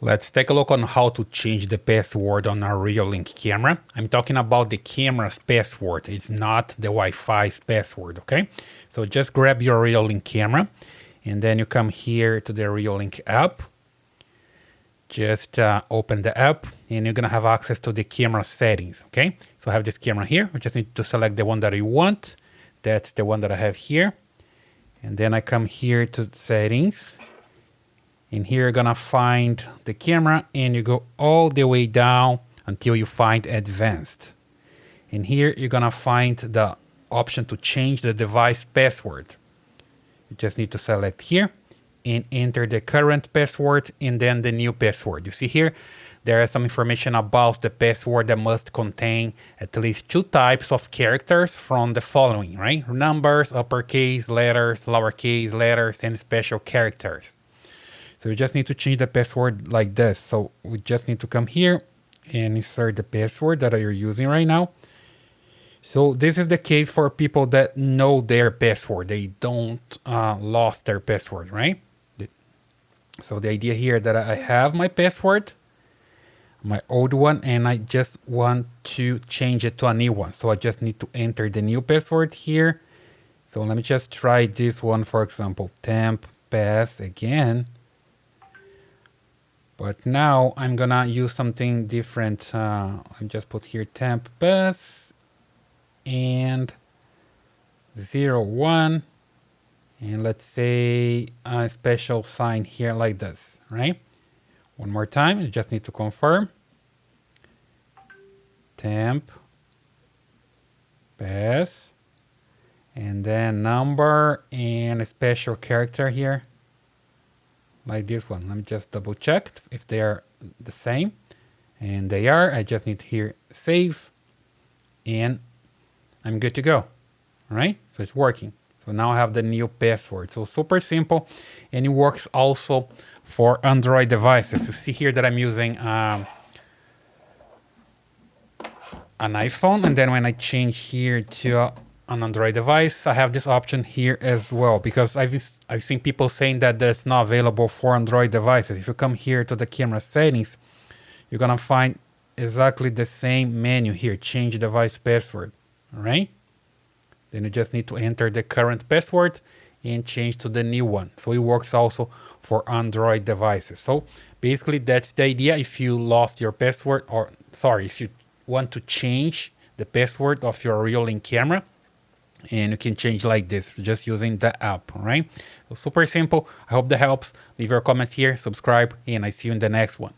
Let's take a look on how to change the password on our Reolink camera. I'm talking about the camera's password. It's not the Wi-Fi's password, okay? So just grab your Reolink camera and then you come here to the Reolink app. Just open the app and you're gonna have access to the camera settings, okay? So I have this camera here. I just need to select the one that you want. That's the one that I have here. And then I come here to settings. And here you're gonna find the camera and you go all the way down until you find advanced. And here you're gonna find the option to change the device password. You just need to select here and enter the current password and then the new password. You see here, there is some information about the password that must contain at least 2 types of characters from the following, right? Numbers, uppercase, letters, lowercase letters, and special characters. So you just need to change the password like this. So we just need to come here and insert the password that you're using right now. So this is the case for people that know their password. They don't lost their password, right? So the idea here that I have my password, my old one, and I just want to change it to a new one. So I just need to enter the new password here. So let me just try this one, for example, temp pass again. But now I'm gonna use something different. I'm just put here temp pass and 01, and let's say a special sign here like this, right? One more time, you just need to confirm. Temp pass and then number and a special character here. Like this one. Let me just double check if they are the same, and they are. I just need to here save and I'm good to go. All right, so it's working. So now I have the new password. So super simple, and it works also for Android devices. You see here that I'm using an iPhone, and then when I change here to an Android device, I have this option here as well, because I've seen people saying that that's not available for Android devices. If you come here to the camera settings, you're gonna find exactly the same menu here, change device password, all right? Then you just need to enter the current password and change to the new one. So it works also for Android devices. So basically that's the idea. If you lost your password, or sorry, if you want to change the password of your Reolink camera, and you can change like this just using the app, all right? So super simple. I hope that helps. Leave your comments here, subscribe, and I see you in the next one.